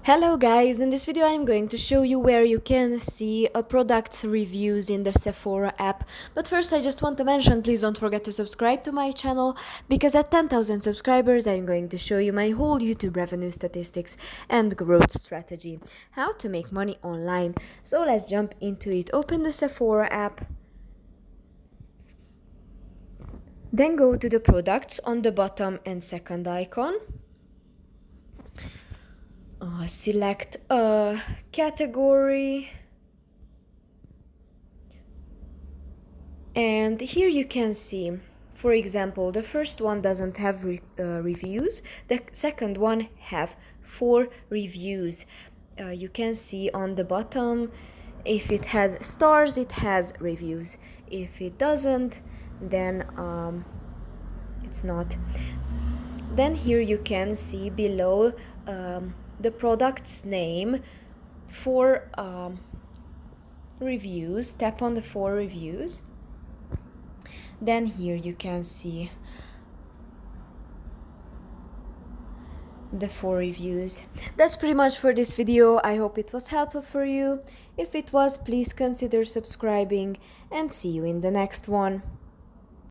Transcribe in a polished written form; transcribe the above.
Hello guys, in this video I'm going to show you where you can see a product's reviews in the Sephora app. But first I just want to mention, please don't forget to subscribe to my channel, because at 10,000 subscribers I'm going to show you my whole YouTube revenue statistics and growth strategy, how to make money online. So let's jump into it. Open the Sephora app, then go to the products on the bottom and second icon. Select a category, and here you can see, for example, the first one doesn't have reviews, the second one have 4 reviews. You can see on the bottom, if it has stars it has reviews, if it doesn't then it's not. Then here you can see below the product's name for reviews. Tap on the 4 reviews. Then here you can see the 4 reviews. That's pretty much for this video. I hope it was helpful for you. If it was, please consider subscribing, and see you in the next one.